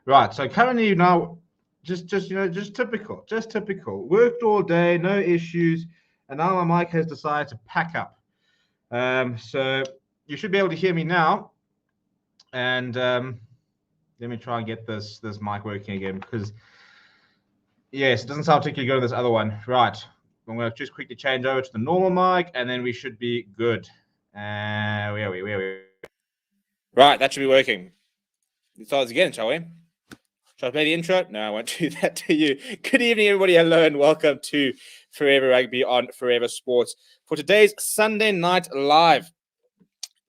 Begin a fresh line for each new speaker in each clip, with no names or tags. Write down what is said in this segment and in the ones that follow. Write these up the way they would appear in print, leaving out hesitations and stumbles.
Right. So currently now, just typical. Worked all day, no issues, and now my mic has decided to pack up. So you should be able to hear me now. And let me try and get this mic working again because yes, it doesn't sound particularly good on this other one. Right. I'm going to just quickly change over to the normal mic, and then we should be good. Where are we? Right, that should be working. Let's start this again, shall we? Shall I play the intro? No, I won't do that to you. Good evening, everybody. Hello, and welcome to Forever Rugby on Forever Sports for today's Sunday Night Live.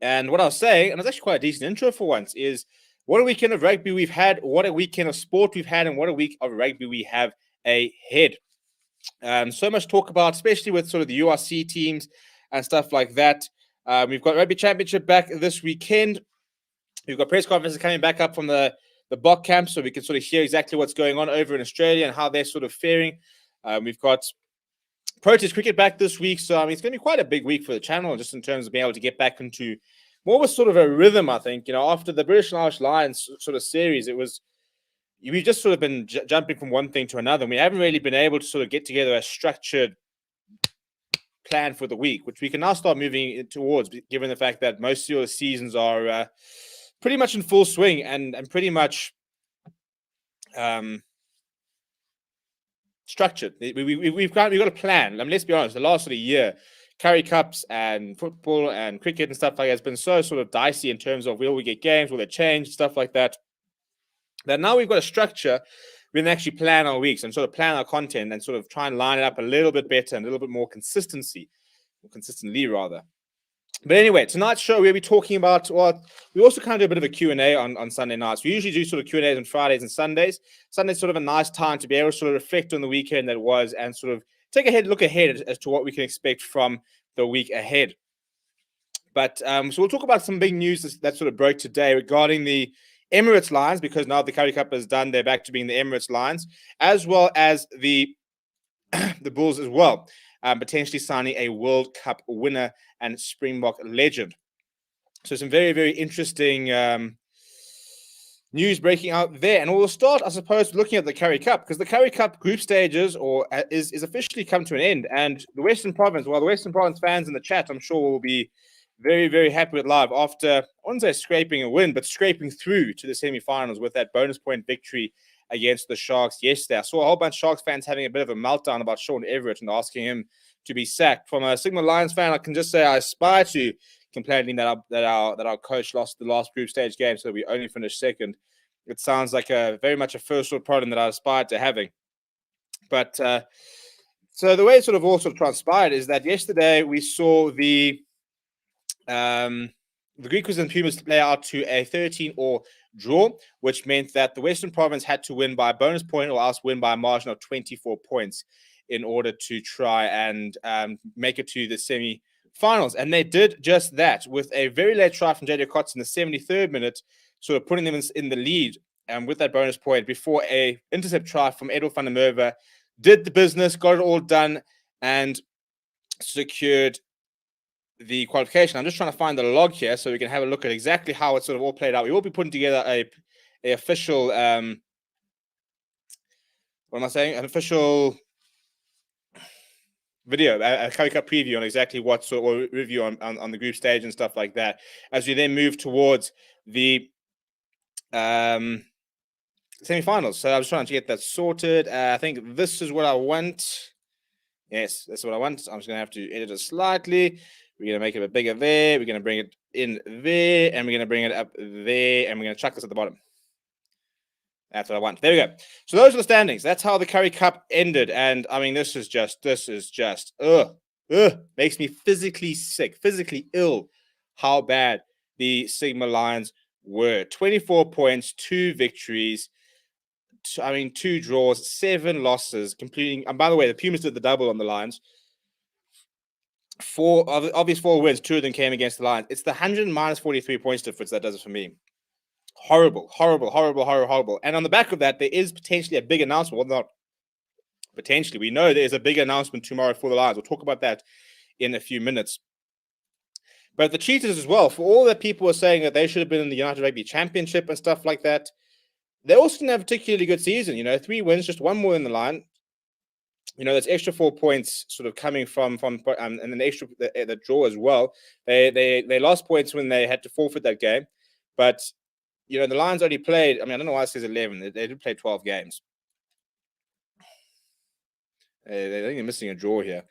And what I was saying, and it's actually quite a decent intro for once, is what a weekend of rugby we've had, what a weekend of sport we've had, and what a week of rugby we have ahead. So much talk about, especially with sort of the URC teams and stuff like that. We've got Rugby Championship back this weekend. We've got press conferences coming back up from the BOK camp, so we can sort of hear exactly what's going on over in Australia and how they're sort of faring. We've got protest cricket back this week, so I mean, it's going to be quite a big week for the channel, just in terms of being able to get back into more of a sort of a rhythm. I think, after the British and Irish Lions sort of series, we've just sort of been jumping from one thing to another, and we haven't really been able to sort of get together a structured plan for the week, which we can now start moving towards, given the fact that most of the seasons are pretty much in full swing and pretty much structured. We've got a plan. I mean, let's be honest, the last sort of year, Currie Cups and football and cricket and stuff like that has been so sort of dicey in terms of will we get games, will they change, stuff like that. That now we've got a structure, we can actually plan our weeks and sort of plan our content and sort of try and line it up a little bit better and a little bit more consistently rather. But anyway, tonight's show, we'll be talking about, we also kind of do a bit of a Q&A on Sunday nights. We usually do sort of Q&As on Fridays and Sundays. Sunday's sort of a nice time to be able to sort of reflect on the weekend that was and sort of take a look ahead as to what we can expect from the week ahead. But so we'll talk about some big news that sort of broke today regarding the Emirates Lions, because now the Currie Cup is done, they're back to being the Emirates Lions, as well as the Bulls as well. Potentially signing a World Cup winner and Springbok legend. So some very, very interesting news breaking out there. And we'll start, I suppose, looking at the Currie Cup, because the Currie Cup group stages is officially come to an end. And the Western Province fans in the chat, I'm sure, will be very, very happy with live after, I wouldn't say scraping a win, but scraping through to the semi-finals with that bonus point victory against the Sharks yesterday. I saw a whole bunch of Sharks fans having a bit of a meltdown about Sean Everett and asking him to be sacked. From a Sigma Lions fan, I can just say I aspire to, complaining that our coach lost the last group stage game, so we only finished second. It sounds like very much a first world problem that I aspired to having. But so the way it sort of all sort of transpired is that yesterday we saw the Griquas and Pumas play out to a 13-all draw, which meant that the Western Province had to win by a bonus point or else win by a margin of 24 points in order to try and make it to the semi-finals. And they did just that with a very late try from JJ Kotz in the 73rd minute, sort of putting them in the lead with that bonus point before a intercept try from Edel van der Merwe did the business, got it all done, and secured the qualification. I'm just trying to find the log here so we can have a look at exactly how it sort of all played out. We will be putting together a official an official video, a Currie Cup preview on exactly what sort of review on the group stage and stuff like that, as we then move towards the semi-finals. So I was trying to get that sorted. I think this is what I want. Yes, that's what I want. I'm just going to have to edit it slightly. We're going to make it a bit bigger there. We're going to bring it in there. And we're going to bring it up there. And we're going to chuck this at the bottom. That's what I want. There we go. So those are the standings. That's how the Currie Cup ended. And, I mean, this is just, makes me physically sick, physically ill, how bad the Sigma Lions were. 24 points, 2 victories. 2 draws, 7 losses, completing. And by the way, the Pumas did the double on the Lions. 4 wins, 2 of them came against the Lions. It's the 100 minus 43 points difference that does it for me. Horrible. And on the back of that, there is potentially a big announcement. Well, not potentially. We know there is a big announcement tomorrow for the Lions. We'll talk about that in a few minutes. But the Cheetahs as well, for all that people were saying that they should have been in the United Rugby Championship and stuff like that,
they also didn't have a particularly good season. 3 wins, just one more in the line. There's extra 4 points sort of coming from and then the draw as well. They lost points when they had to forfeit that game, but the Lions only played. I don't know why it says 11. They did play 12 games. I think they're missing a draw here.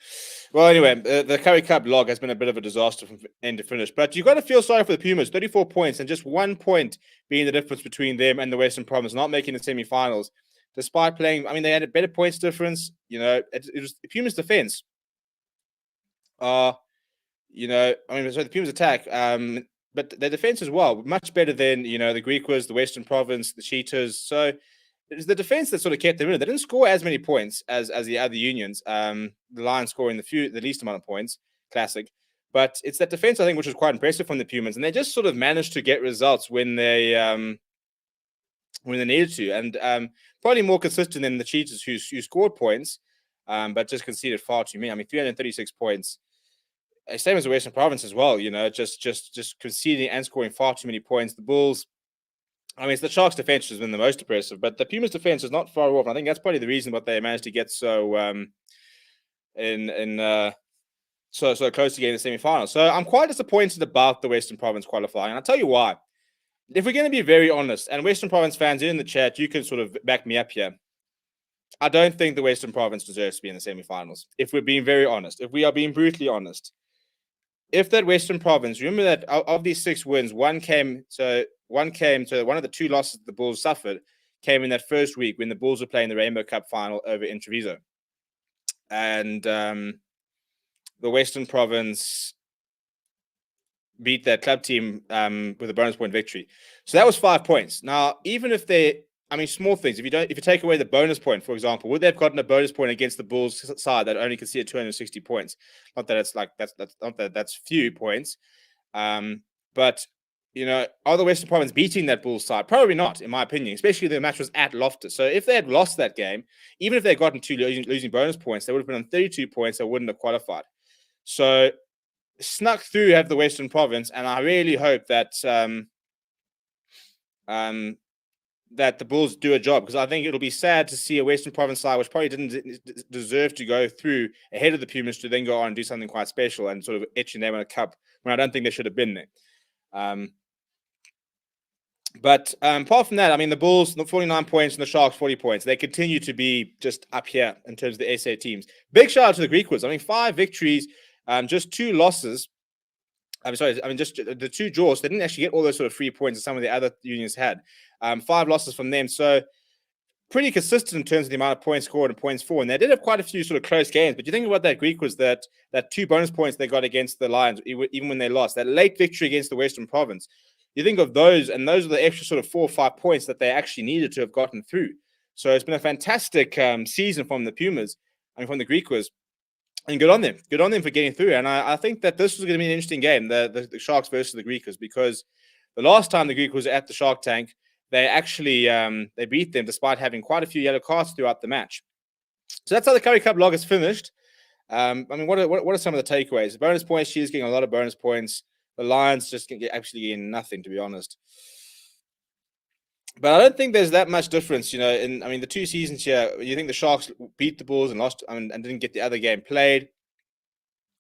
Well, anyway, the Currie Cup log has been a bit of a disaster from end to finish. But you've got to feel sorry for the Pumas. 34 points and just 1 point being the difference between them and the Western Province, not making the semi-finals. Despite playing, they had a better points difference. It was the Pumas' defense. So the Pumas' attack, but their defense as well, much better than the Griquas, the Western Province, the Cheetahs. So it's the defense that sort of kept them in. They didn't score as many points as the other unions. The Lions scoring the least amount of points, classic. But it's that defense, I think, which was quite impressive from the Pumas, and they just sort of managed to get results when they needed to, and probably more consistent than the Cheetahs who scored points, but just conceded far too many. 336 points. Same as the Western Province as well. Just conceding and scoring far too many points. The Bulls. It's the Sharks' defense has been the most impressive, but the Pumas' defense is not far off. I think that's probably the reason why they managed to get so so close to getting the semi-finals. So I'm quite disappointed about the Western Province qualifying, and I'll tell you why. If we're going to be very honest, and Western Province fans in the chat, you can sort of back me up here. I don't think the Western Province deserves to be in the semi-finals. If we're being very honest, if we are being brutally honest, if that Western Province, remember that of these 6 wins, one came to one of the 2 losses the Bulls suffered came in that first week when the Bulls were playing the Rainbow Cup final over in Treviso. And the Western Province beat that club team with a bonus point victory. So that was 5 points. Now, even if small things, if you take away the bonus point, for example, would they have gotten a bonus point against the Bulls side that only conceded 260 points? Not that it's that's few points. But are the Western Province beating that Bulls side? Probably not, in my opinion, especially the match was at Loftus. So if they had lost that game, even if they had gotten 2 losing bonus points, they would have been on 32 points. They wouldn't have qualified. So snuck through have the Western Province, and I really hope that that the Bulls do a job, because I think it'll be sad to see a Western Province side which probably didn't deserve to go through ahead of the Pumas to then go on and do something quite special and sort of etch your name on a cup when I don't think they should have been there. But apart from that, the Bulls, 49 points and the Sharks, 40 points. They continue to be just up here in terms of the SA teams. Big shout out to the Griquas. 5 victories, just 2 losses. Just the 2 draws. They didn't actually get all those sort of free points that some of the other unions had. 5 losses from them. So pretty consistent in terms of the amount of points scored and points for. And they did have quite a few sort of close games. But you think about that Griquas, that 2 bonus points they got against the Lions, even when they lost. That late victory against the Western Province. You think of those, and those are the extra sort of 4 or 5 points that they actually needed to have gotten through. So it's been a fantastic season from the Pumas, from the Griquas. And good on them. Good on them for getting through. And I think that this was going to be an interesting game, the Sharks versus the Griquas, because the last time the Griquas were at the Shark Tank, they actually they beat them despite having quite a few yellow cards throughout the match. So that's how the Currie Cup log is finished. What are some of the takeaways? The bonus points, she's getting a lot of bonus points. The Lions just actually getting nothing, to be honest. But I don't think there's that much difference, in the 2 seasons here. You think the Sharks beat the Bulls and lost, and didn't get the other game played.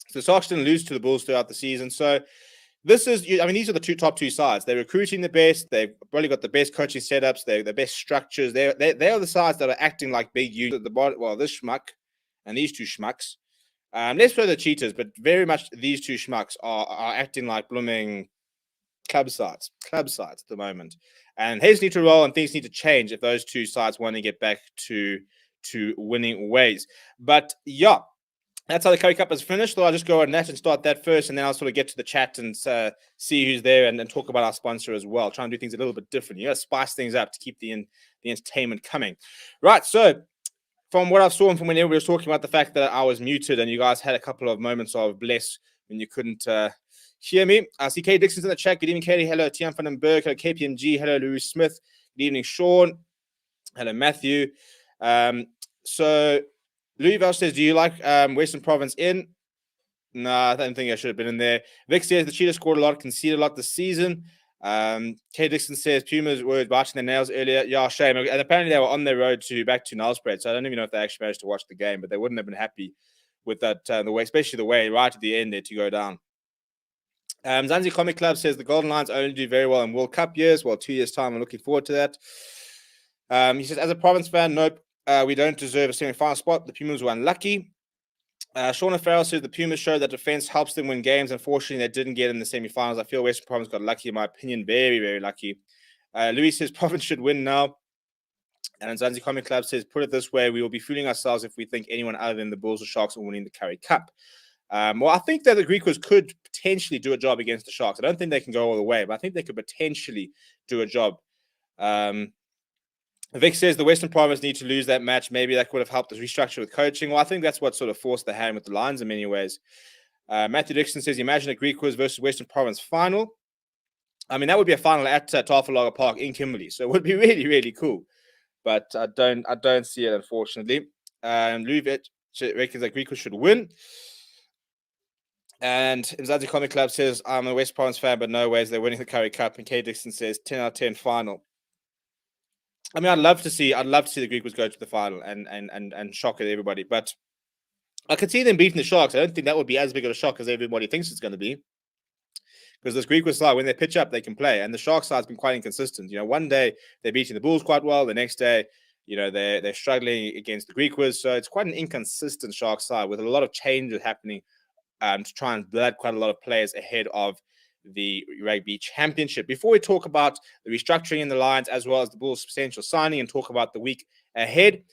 So the Sharks didn't lose to the Bulls throughout the season. So this is, these are the top 2 sides. They're recruiting the best. They've probably got the best coaching setups. They're the best structures. They are the sides that are acting like big units at the bottom. Well, this schmuck and these 2 schmucks. Less so the Cheetahs, but very much these 2 schmucks are acting like blooming club sides at the moment. And heads need to roll and things need to change if those 2 sides want to get back to winning ways. But yeah, that's how the Currie Cup is finished. So I'll just go on that and start that first, and then I'll sort of get to the chat and see who's there and talk about our sponsor as well. Try and do things a little bit different. Spice things up to keep the entertainment coming. Right, so from what I've saw and from when everybody was talking about the fact that I was muted and you guys had a couple of moments of bliss when you couldn't hear me. I see Kay Dixon's in the chat. Good evening, Katie. Hello, Tian van den Berg. Hello, KPMG. Hello, Louis Smith. Good evening, Sean. Hello, Matthew. So Louis Val says, do you like Western Province in? No, I don't think I should have been in there. Vic says the Cheetahs scored a lot, conceded a lot this season. Kay Dixon says Pumas were biting their nails earlier. Yeah, shame. And apparently they were on their road back to nail spread. So I don't even know if they actually managed to watch the game, but they wouldn't have been happy with that, the way, especially the way right at the end there to go down. Zanzi Comic Club says the Golden Lions only do very well in World Cup years. Well, 2 years' time. I'm looking forward to that. He says, as a province fan, nope, we don't deserve a semi-final spot. The Pumas were unlucky. Sean Farrell says the Pumas showed that defense helps them win games. Unfortunately, they didn't get in the semi-finals. I feel Western Province got lucky, in my opinion. Very, very lucky. Louis says Province should win now. And Zanzi Comic Club says, put it this way, we will be fooling ourselves if we think anyone other than the Bulls or Sharks are winning the Currie Cup. Well, I think that the Griquas could potentially do a job against the Sharks. I don't think they can go all the way, but I think they could potentially do a job. Vic says the Western Province need to lose that match. Maybe that could have helped the restructure with coaching. Well, I think that's what sort of forced the hand with the Lions in many ways. Matthew Dixon says, imagine a Griquas versus Western Province final. I mean, that would be a final at Tafellaga Park in Kimberley. So it would be really, really cool. But I don't see it, unfortunately. Louis reckons that Griquas should win. And Mzansi Comic Club says, I'm a West Province fan, but no ways they're winning the Currie Cup. And Kay Dixon says 10 out of 10 final. I mean, I'd love to see the Griquas go to the final and shock at everybody. But I could see them beating the Sharks. I don't think that would be as big of a shock as everybody thinks it's going to be. Because this Griquas side, when they pitch up, they can play. And the Sharks side's been quite inconsistent. You know, one day they're beating the Bulls quite well. The next day, you know, they're struggling against the Griquas. So it's quite an inconsistent Sharks side with a lot of changes happening to try and blood quite a lot of players ahead of the Rugby Championship. Before we talk about the restructuring in the Lions as well as the Bulls' potential signing and talk about the week ahead,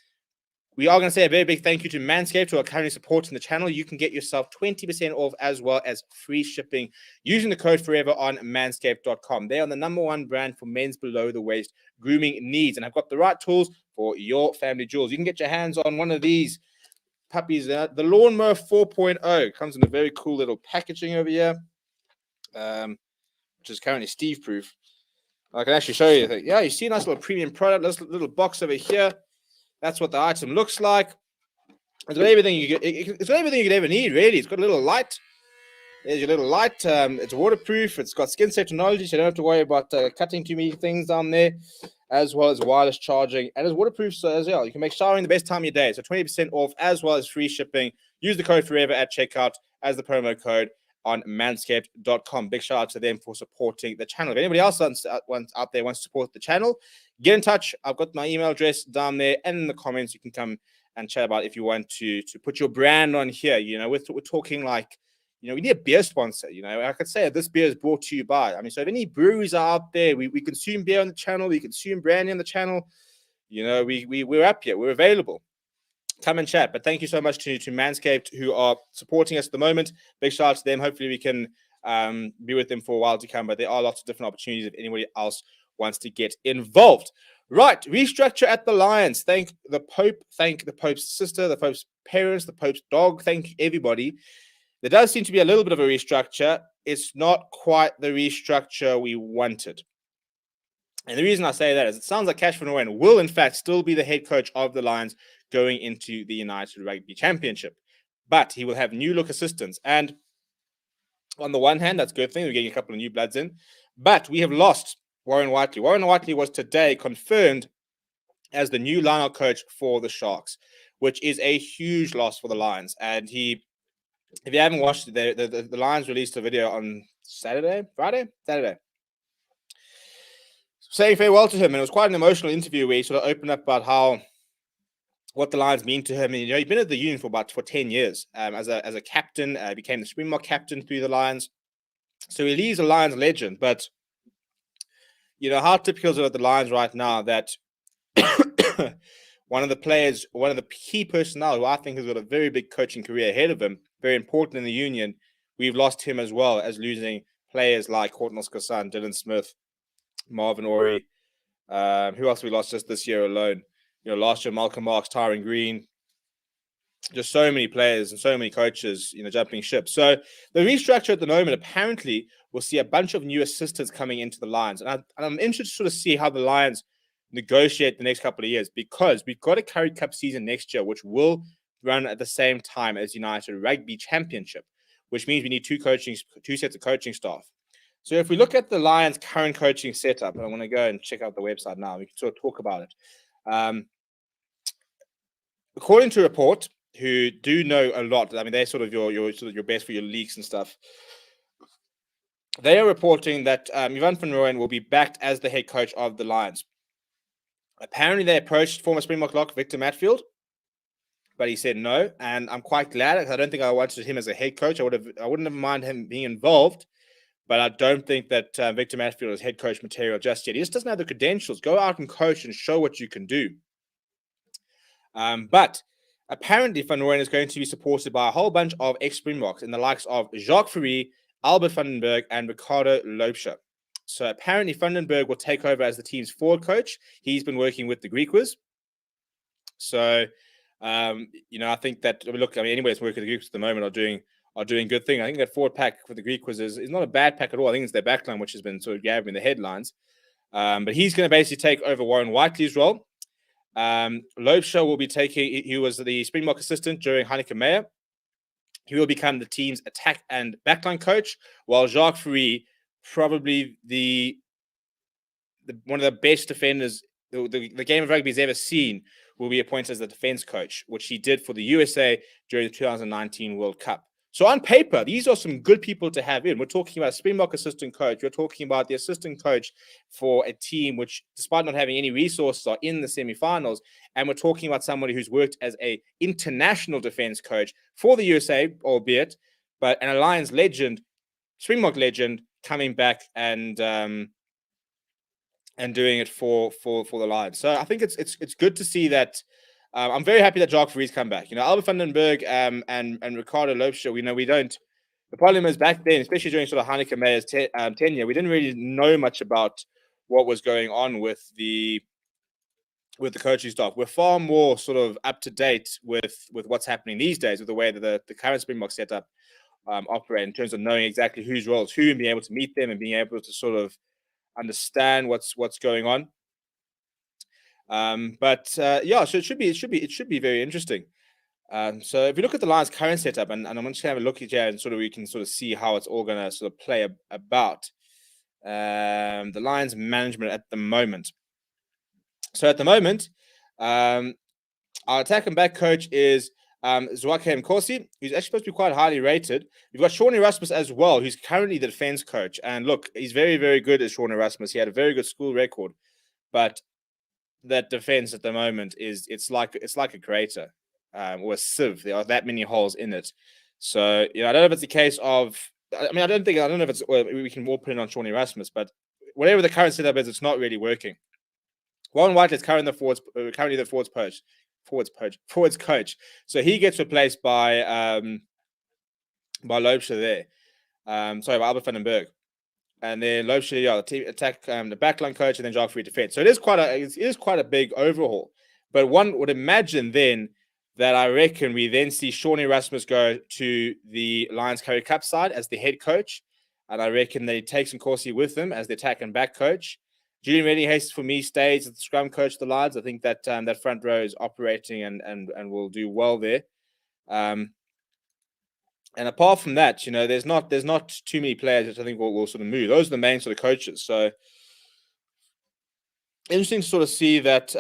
we are going to say a very big thank you to Manscaped, who are currently supporting the channel. You can get yourself 20% off as well as free shipping using the code FOREVER on manscaped.com. They are the #1 brand for men's below-the-waist grooming needs and have got the right tools for your family jewels. You can get your hands on one of these puppies, the Lawnmower 4.0. Comes in a very cool little packaging over here, which is currently Steve-proof. I can actually show you. Yeah, you see a nice little premium product, this little box over here. That's what the item looks like. It's got everything it's got everything you could ever need, really. It's got a little light. There's your little light. It's waterproof. It's got skin safe technology, so you don't have to worry about cutting too many things down there, as well as wireless charging. And it's waterproof so as well. You can make showering the best time of your day. So 20% off as well as free shipping. Use the code FOREVER at checkout as the promo code on manscaped.com. Big shout out to them for supporting the channel. If anybody else out there wants to support the channel, get in touch. I've got my email address down there, and in the comments you can come and chat about if you want to put your brand on here. You know, we're talking like, you know, we need a beer sponsor. You know, I could say this beer is brought to you by. I mean, so if any breweries are out there, we consume beer on the channel, we consume brandy on the channel. You know, we're up here, we're available. Come and chat. But thank you so much to Manscaped, who are supporting us at the moment. Big shout out to them. Hopefully we can be with them for a while to come. But there are lots of different opportunities if anybody else wants to get involved. Right. Restructure at the Lions. Thank the Pope. Thank the Pope's sister, the Pope's parents, the Pope's dog. Thank everybody. There does seem to be a little bit of a restructure. It's not quite the restructure we wanted. And the reason I say that is it sounds like Cash Van Ooyen will, in fact, still be the head coach of the Lions going into the United Rugby Championship. But he will have new look assistants. And on the one hand, that's a good thing. We're getting a couple of new bloods in. But we have lost Warren Whiteley. Warren Whiteley was today confirmed as the new line-out coach for the Sharks, which is a huge loss for the Lions. And if you haven't watched it, the Lions released a video on Saturday, saying farewell to him. And it was quite an emotional interview where he sort of opened up about what the Lions mean to him. And, you know, he's been at the union for 10 years as a captain, became the Springbok captain through the Lions. So he leaves a Lions legend. But, you know, how typical is it at the Lions right now that one of the key personnel who I think has got a very big coaching career ahead of him, very important in the union, we've lost him as well as losing players like Courtney Skosan, Dylan Smith, Marvin Ory. Who else we lost just this year alone? You know, last year, Malcolm Marks, Tyron Green. Just so many players and so many coaches, you know, jumping ship. So the restructure at the moment, apparently, we'll see a bunch of new assistants coming into the Lions. And I'm interested to sort of see how the Lions negotiate the next couple of years, because we've got a Currie Cup season next year, which will run at the same time as United Rugby Championship, which means we need two sets of coaching staff. So if we look at the Lions' current coaching setup, and I want to go and check out the website now, we can sort of talk about it. According to Report, who do know a lot, I mean, they're sort of your best for your leaks and stuff. They are reporting that Ivan van Rooyen will be backed as the head coach of the Lions. Apparently, they approached former Springbok lock Victor Matfield, but he said no, and I'm quite glad because I don't think I wanted him as a head coach. I wouldn't have minded him being involved, but I don't think that Victor Matfield is head coach material just yet. He just doesn't have the credentials. Go out and coach and show what you can do. But apparently, Van Rooyen is going to be supported by a whole bunch of ex-Springboks in the likes of Jacques Currie, Albert van den Berg, and Ricardo Loubser. So apparently, Van den Berg will take over as the team's forward coach. He's been working with the Griquas. So, I think that anybody that's working with the Griquas at the moment are doing good thing. I think that forward pack for the Griquas is not a bad pack at all. I think it's their backline which has been sort of gathering the headlines. But he's going to basically take over Warren Whiteley's role. Loubser will be he was the Springbok assistant during Heineken Meyer. He will become the team's attack and backline coach, while Jacques Fourie, probably one of the best defenders the game of rugby has ever seen, will be appointed as the defense coach, which he did for the USA during the 2019 World Cup. So on paper, these are some good people to have in. We're talking about a Springbok assistant coach. We're talking about the assistant coach for a team which, despite not having any resources, are in the semifinals. And we're talking about somebody who's worked as an international defense coach for the USA, albeit, but an Alliance legend, Springbok legend, coming back and doing it for the Lions. So I think it's good to see that. I'm very happy that Jacques Fourie come back. Albert van den Berg and Ricardo Loubser, we don't. The problem is back then, especially during sort of Heineken Meyer's tenure, we didn't really know much about what was going on with the coaching staff. We're far more sort of up to date with what's happening these days with the way that the current Springbok setup operate in terms of knowing exactly whose roles who and being able to meet them and being able to sort of understand what's going on. So it should be very interesting. So if you look at the Lions' current setup, and I'm going to have a look at here, and we can sort of see how it's all going to sort of play about the Lions' management at the moment. So at the moment, our attack and back coach is Zwakhe Mkhosi, who's actually supposed to be quite highly rated. We've got Sean Erasmus as well, who's currently the defense coach. And look, he's very, very good as Sean Erasmus. He had a very good school record, but that defense at the moment it's like a crater or a sieve. There are that many holes in it. So I don't know if it's a case of. I don't know if it's. We can all put it on Sean Erasmus, but whatever the current setup is, it's not really working. Warren Whiteley is currently the forwards coach. So he gets replaced by Loubser there. By Albert van den Berg. And then Loubser, the team attack, the backline coach, and then Jacques Fourie defense. So it is quite a big overhaul. But one would imagine then that I reckon we then see Sean Erasmus go to the Lions Currie Cup side as the head coach, and I reckon they take some Mkhosi with them as the attack and back coach. Julian Redding-Hastings for me stays as the scrum coach of the Lions. I think that that front row is operating and will do well there. And apart from that, there's not too many players that I think will sort of move. Those are the main sort of coaches. So interesting to sort of see that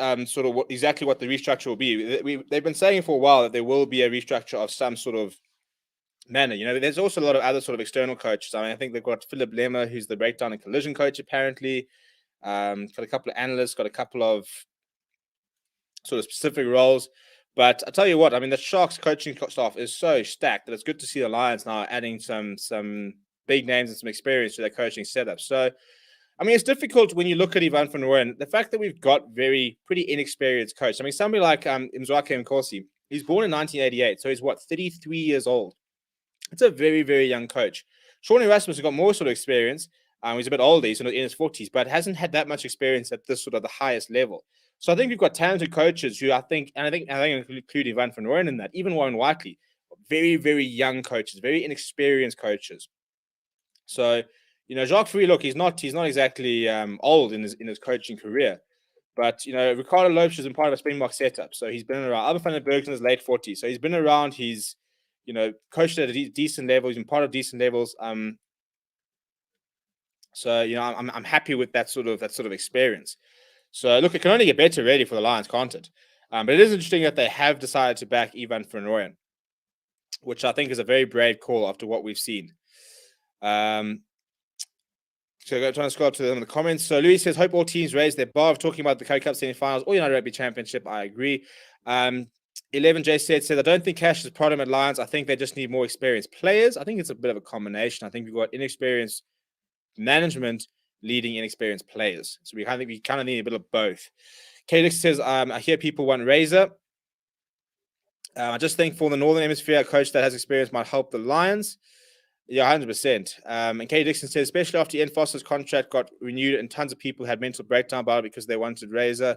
exactly what the restructure will be. They've been saying for a while that there will be a restructure of some sort of manner. There's also a lot of other sort of external coaches. I think they've got Philip Lemmer, who's the breakdown and collision coach, apparently. Got a couple of analysts, got a couple of sort of specific roles. But I tell you what, the Sharks coaching staff is so stacked that it's good to see the Lions now adding some big names and some experience to their coaching setup. So, it's difficult when you look at Ivan van Rooyen. The fact that we've got pretty inexperienced coach. Somebody like Zwakhe Mkhosi, he's born in 1988, so he's 33 years old. It's a very, very young coach. Sean Erasmus has got more sort of experience. He's a bit older, he's in his 40s, but hasn't had that much experience at this sort of the highest level. So I think we've got talented coaches who I think include Ivan van Rooyen in that, even Warren Whiteley, very, very young coaches, very inexperienced coaches. So, Jacques Fourie, look, he's not exactly old in his coaching career, but Ricardo Loubser is part of a Springbok setup, so he's been around. Albert van den Berg in his late 40s, so he's been around. He's coached at a decent level. He's been part of decent levels. So, I'm happy with that sort of experience. So, look, it can only get better, really, for the Lions, can't it? But it is interesting that they have decided to back Ivan van Rooyen, which I think is a very brave call after what we've seen. So I'm trying to scroll up to them in the comments. So Louis says, hope all teams raise their bar of talking about the Currie Cup semi-finals or United Rugby Championship. I agree. 11J says, I don't think Cash is a problem at Lions. I think they just need more experienced players. I think it's a bit of a combination. I think we've got inexperienced management leading inexperienced players. So we kind of need a bit of both. Kalix says, I hear people want Razor. I just think for the Northern Hemisphere, a coach that has experience might help the Lions. Yeah, 100%. And Katie Dixon says, especially after Ian Foster's contract got renewed and tons of people had mental breakdown about it because they wanted Razor.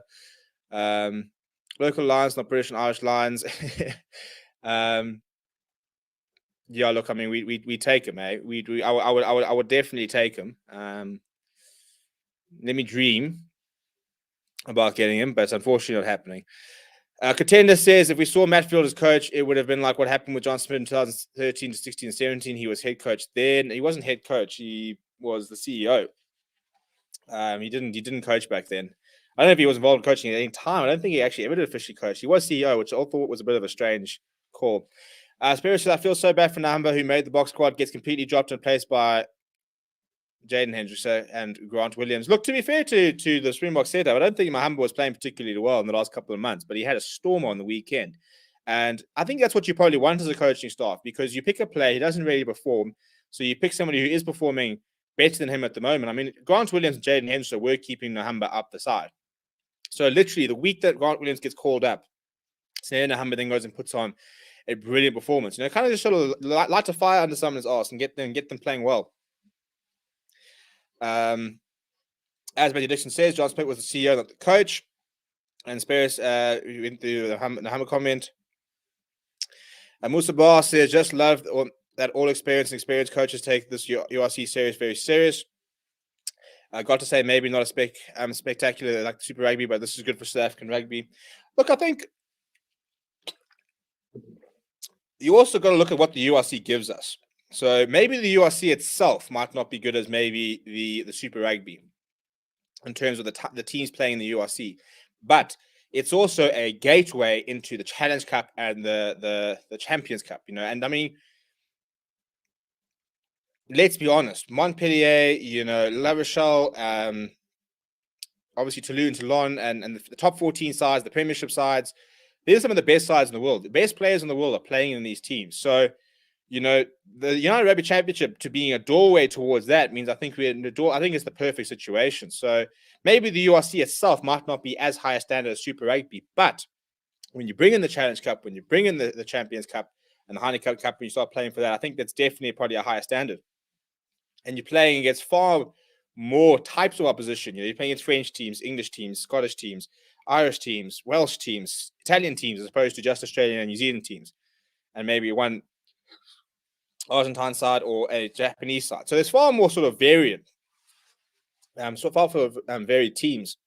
Local Lions, not British and Irish Lions. Yeah, look, I mean, we take him, eh? I would definitely take him. Let me dream about getting him, but it's unfortunately not happening. Contender says, if we saw Matt Field as coach, it would have been like what happened with John Smith in 2013 to 16 and 17. He was head coach then. He wasn't head coach. He was the CEO. He didn't coach back then. I don't know if he was involved in coaching at any time. I don't think he actually ever did officially coach. He was CEO, which I thought was a bit of a strange call. Spirit says, I feel so bad for Namba, who made the box squad, gets completely dropped and replaced by Jaden Hendrickson and Grant Williams. Look, to be fair to the Springbok setup, I don't think Mahamba was playing particularly well in the last couple of months, but he had a storm on the weekend. And I think that's what you probably want as a coaching staff, because you pick a player, he doesn't really perform. So you pick somebody who is performing better than him at the moment. I mean, Grant Williams and Jaden Hendrickson were keeping Mahamba up the side. So literally the week that Grant Williams gets called up, Sneha Nahamba then goes and puts on a brilliant performance. Kind of just sort of light a fire under someone's arse and get them playing well. As Matthew Dixon says, John Smith was the CEO, not the coach. And Spears went through the Hammer comment. Musa Bar says, just love that all experienced coaches take this URC series very serious. I got to say, maybe not a spectacular like Super Rugby, but this is good for South African rugby. Look, I think you also got to look at what the URC gives us. So maybe the URC itself might not be good as maybe the Super Rugby in terms of the teams playing in the URC, but it's also a gateway into the Challenge Cup and the Champions Cup. And I mean, let's be honest, Montpellier, La Rochelle, obviously Toulouse and Toulon, and the top 14 sides, the Premiership sides, these are some of the best sides in the world. The best players in the world are playing in these teams. So, the United Rugby Championship to being a doorway towards that means I think we're in the door. I think it's the perfect situation. So maybe the URC itself might not be as high a standard as Super Rugby, but when you bring in the Challenge Cup, when you bring in the Champions Cup and the Heineken Cup, when you start playing for that, I think that's definitely probably a higher standard. And you're playing against far more types of opposition. You're playing against French teams, English teams, Scottish teams, Irish teams, Welsh teams, Italian teams, as opposed to just Australian and New Zealand teams, and maybe one Argentine side or a Japanese side. So there's far more sort of varied, varied teams,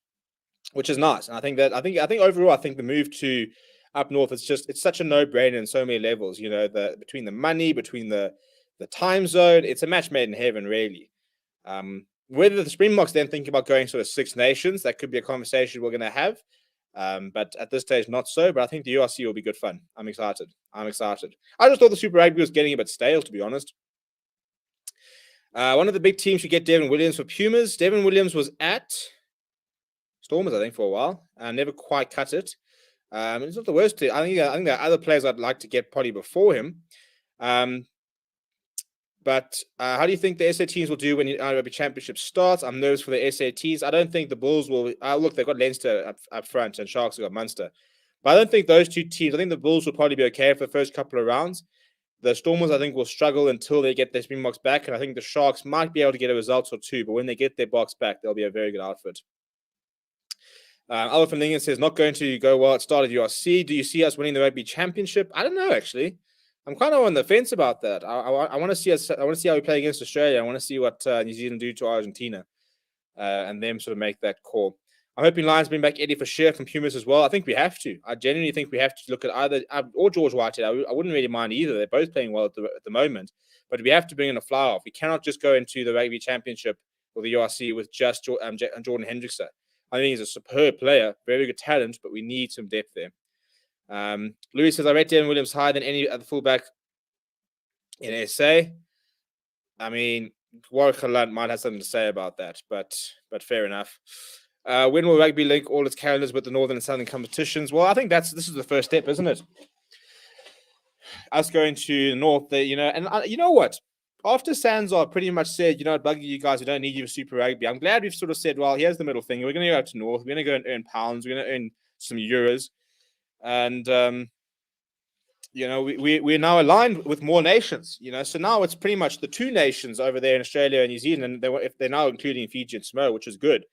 which is nice. And I think overall, I think the move to up north, it's such a no-brainer in so many levels. Between the money, between the time zone, it's a match made in heaven, really. Whether the Springboks then think about going sort of Six Nations, that could be a conversation we're going to have. But at this stage, not so. But I think the URC will be good fun. I'm excited. I just thought the Super Rugby was getting a bit stale, to be honest. One of the big teams should get Devin Williams for Pumas. Devin Williams was at Stormers, I think, for a while. Never quite cut it. It's not the worst team. I think there are other players I'd like to get probably before him. But how do you think the SA teams will do when the Rugby Championship starts? I'm nervous for the SATs. I don't think the Bulls will. Look, they've got Leinster up front and Sharks have got Munster. But I don't think those two teams, I think the Bulls will probably be okay for the first couple of rounds. The Stormers, I think, will struggle until they get their Springboks back. And I think the Sharks might be able to get a result or two. But when they get their box back, they'll be a very good outfit. Albert van Lingen says, not going to go well at start of URC. Do you see us winning the Rugby Championship? I don't know, actually. I'm kind of on the fence about that. I want to see us. I want to see how we play against Australia. I want to see what New Zealand do to Argentina, and them sort of make that call. I'm hoping Lions bring back Eddie Fisher from Pumas as well. I think we have to. I genuinely think we have to look at either or George Whitehead. I wouldn't really mind either. They're both playing well at the moment, but we have to bring in a fly off. We cannot just go into the Rugby Championship or the URC with just Jordan Hendrickson. I think he's a superb player, very good talent, but we need some depth there. Louis says, I rate Devin Williams higher than any other fullback in SA. I mean, Warwick Halant might have something to say about that, but fair enough. When will rugby link all its calendars with the northern and southern competitions? Well, I think this is the first step, isn't it? Us going to the north, and you know what? After Sanzar pretty much said, Buggy, you guys, we don't need you for Super Rugby. I'm glad we've sort of said, well, here's the middle finger. We're going to go out to north. We're going to go and earn pounds. We're going to earn some euros. And, we're now aligned with more nations, so now it's pretty much the two nations over there in Australia and New Zealand, and if they're now including Fiji and Samoa, which is good.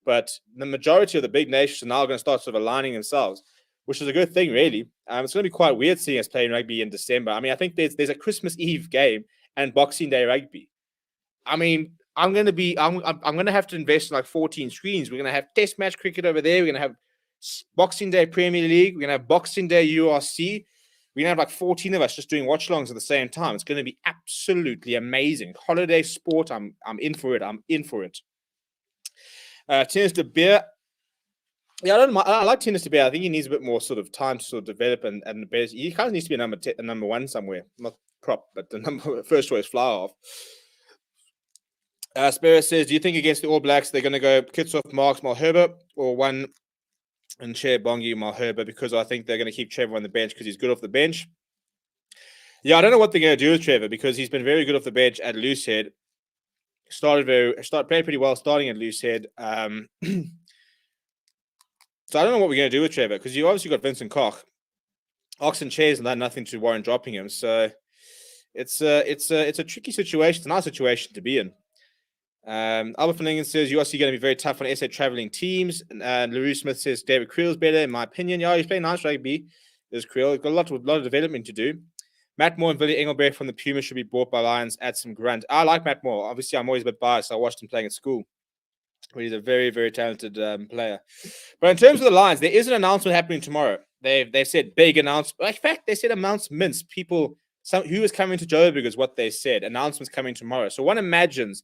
But the majority of the big nations are now going to start sort of aligning themselves, which is a good thing, really. It's going to be quite weird seeing us playing rugby in December. I mean, I think there's a Christmas Eve game and Boxing Day rugby. I mean, I'm going to have to invest in like 14 screens. We're going to have Test match cricket over there. We're going to have Boxing Day Premier League. We're going to have Boxing Day URC. We're going to have like 14 of us just doing watch-alongs at the same time. It's going to be absolutely amazing. Holiday sport. I'm in for it. I'm in for it. Tennis de Beer. Yeah, I like Tennis de Beer. I think he needs a bit more sort of time to sort of develop and he kind of needs to be a number one somewhere. Not prop, but the first choice fly off. Spera says, do you think against the All Blacks they're going to go Kitshoff, Marks, Malherbe, or one and Chair Bongi, Malherbe? Because I think they're going to keep Trevor on the bench because he's good off the bench. Yeah, I don't know what they're going to do with Trevor because he's been very good off the bench at Loosehead. Played pretty well starting at Loosehead. So I don't know what we're going to do with Trevor because you obviously got Vincent Koch. Oxen chairs and that nothing to warrant dropping him. So it's a tricky situation. It's a nice situation to be in. Albert van Lingen says URC going to be very tough on SA traveling teams. And LaRue Smith says David Creel's better in my opinion. Yeah, he's playing nice rugby. There's Creel. He's got a lot of development to do. Matt Moore and Billy Engelbrecht from the Pumas should be bought by Lions. Add some grunt. I like Matt Moore. Obviously, I'm always a bit biased. I watched him playing at school. But he's a very, very talented player. But in terms of the Lions, there is an announcement happening tomorrow. They've said big announcement. In fact, they said announcements. Who is coming to Joburg is what they said. Announcements coming tomorrow. So one imagines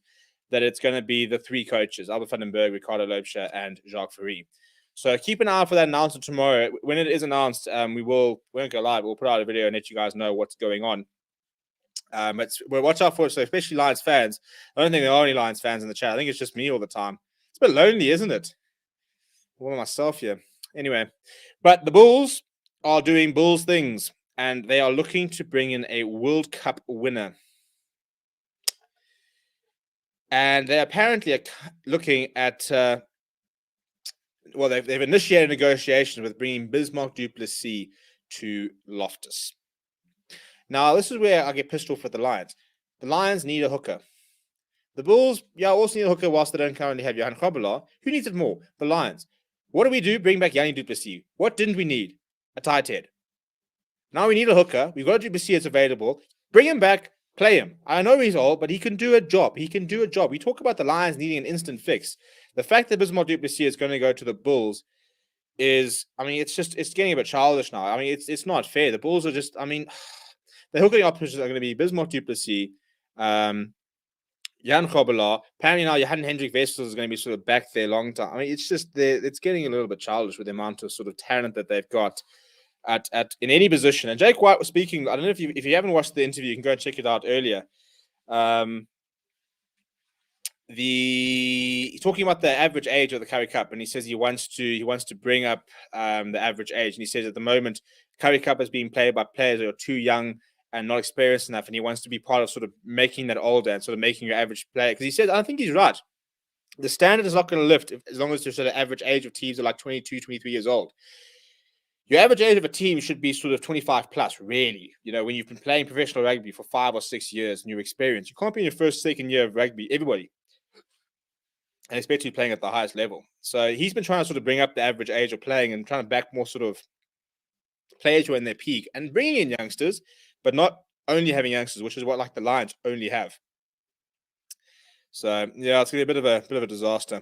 that it's going to be the three coaches, Albert van den Berg, Ricardo Loubser, and Jacques Fourie. So keep an eye out for that announcement tomorrow. When it is announced, we won't go live. We'll put out a video and let you guys know what's going on. We'll watch out for it. So especially Lions fans. I don't think there are any Lions fans in the chat. I think it's just me all the time. It's a bit lonely, isn't it? All by myself here. Anyway, but the Bulls are doing Bulls things, and they are looking to bring in a World Cup winner. And they apparently are looking at, they've initiated negotiations with bringing Bismarck du Plessis to Loftus. Now, this is where I get pissed off with the Lions. The Lions need a hooker. The Bulls, also need a hooker whilst they don't currently have Johan Grobbelaar. Who needs it more? The Lions. What do we do? Bring back Yanni du Plessis. What didn't we need? A tight head. Now we need a hooker. We've got du Plessis that's available. Bring him back. Play him. I know he's old, but he can do a job. We talk about the Lions needing an instant fix. The fact that Bismarck du Plessis is going to go to the Bulls is, it's getting a bit childish now. It's not fair. The Bulls are just, the hooking options are going to be Bismarck du Plessis, Jan Grobbelaar. Apparently now Johan Hendrik Wessels is going to be sort of back there long time. It's getting a little bit childish with the amount of sort of talent that they've got at in any position. And Jake White was speaking. I don't know if you haven't watched the interview, you can go and check it out earlier. He's talking about the average age of the Currie Cup, and he says he wants to bring up the average age. And he says at the moment, Currie Cup is being played by players who are too young and not experienced enough, and he wants to be part of sort of making that older and sort of making your average player. Because he says, I think he's right. The standard is not going to lift as long as the sort of average age of teams are like 22, 23 years old. Your average age of a team should be sort of 25 plus, really. When you've been playing professional rugby for 5 or 6 years and you're experienced, you can't be in your first, second year of rugby, everybody, and especially playing at the highest level. So he's been trying to sort of bring up the average age of playing and trying to back more sort of players who are in their peak and bringing in youngsters, but not only having youngsters, which is what like the Lions only have. So yeah, it's gonna be a bit of a disaster.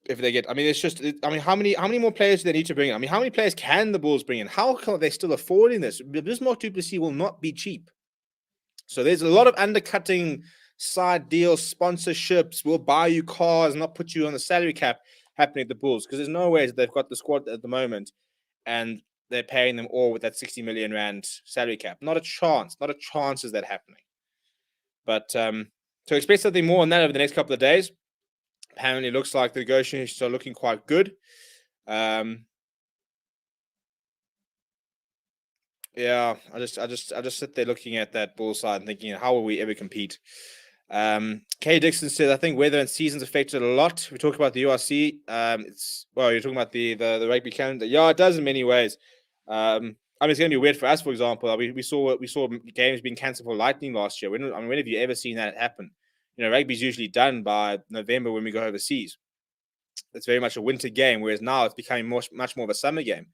If they get, how many more players do they need to bring in? How many players can the Bulls bring in? How are they still affording this? Bismarck du Plessis will not be cheap. So there's a lot of undercutting side deals, sponsorships, we'll buy you cars, not put you on the salary cap happening at the Bulls, because there's no way that they've got the squad at the moment and they're paying them all with that 60 million rand salary cap. Not a chance. Not a chance is that happening. But to expect something more on that over the next couple of days. Apparently, it looks like the negotiations are looking quite good. Yeah, I just sit there looking at that Bull side and thinking, how will we ever compete? Kay Dixon said, I think weather and seasons affected a lot. We talked about the URC. You're talking about the rugby calendar. Yeah, it does in many ways. I mean, it's going to be weird for us, for example. We saw games being cancelled for Lightning last year. When have you ever seen that happen? You know, rugby's usually done by November when we go overseas. It's very much a winter game, whereas now it's becoming much more of a summer game,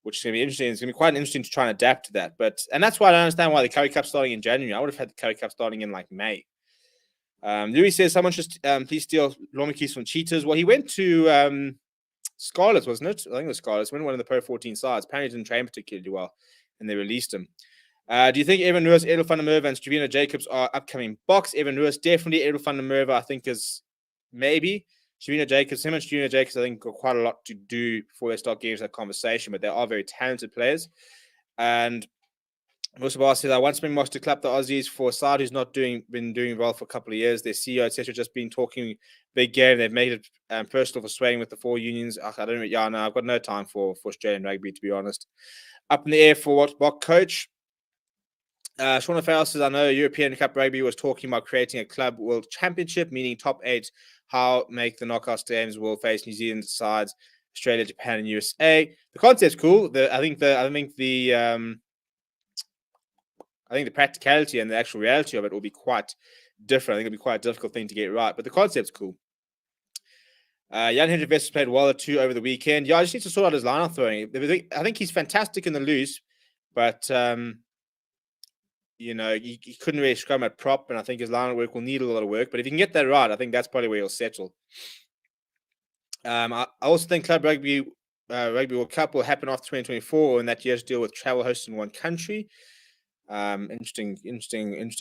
which is going to be interesting. It's going to be quite interesting to try and adapt to that. And that's why I don't understand why the Currie Cup starting in January. I would have had the Currie Cup starting in like May. Louis says someone should please steal Lomikis from Cheetahs. Well, he went to Scarlets, wasn't it? I think it was Scarlets. Went one of the Pro 14 sides. Apparently didn't train particularly well, and they released him. Do you think Evan Lewis, Edel van der Merwe, and Stravina Jacobs are upcoming box? Evan Lewis, definitely. Edel van der Merwe, I think, is maybe. Stravina Jacobs, him and Stravina Jacobs, I think, got quite a lot to do before they start getting into that conversation, but they are very talented players. And Musabar said, I once been watched to clap the Aussies for a side who's not been doing well for a couple of years. Their CEO, etc., just been talking big game. They've made it personal for swaying with the four unions. I've got no time for Australian rugby, to be honest. Up in the air for what BOK coach? Sean O'Farrell says, I know European Cup Rugby was talking about creating a club world championship, meaning top 8. How make the knockout games will face New Zealand sides, Australia, Japan, and USA. The concept's cool. I think the practicality and the actual reality of it will be quite different. I think it'll be quite a difficult thing to get right, but the concept's cool. Jan Hendrik Wessels played well at 2 over the weekend. Yeah, I just need to sort out his line-out throwing. I think he's fantastic in the loose, but he couldn't really scrum at prop, and I think his line work will need a lot of work. But if you can get that right, I think that's probably where he'll settle. I also think Club Rugby World Cup will happen after 2024, and that year's deal with travel hosts in one country. Interesting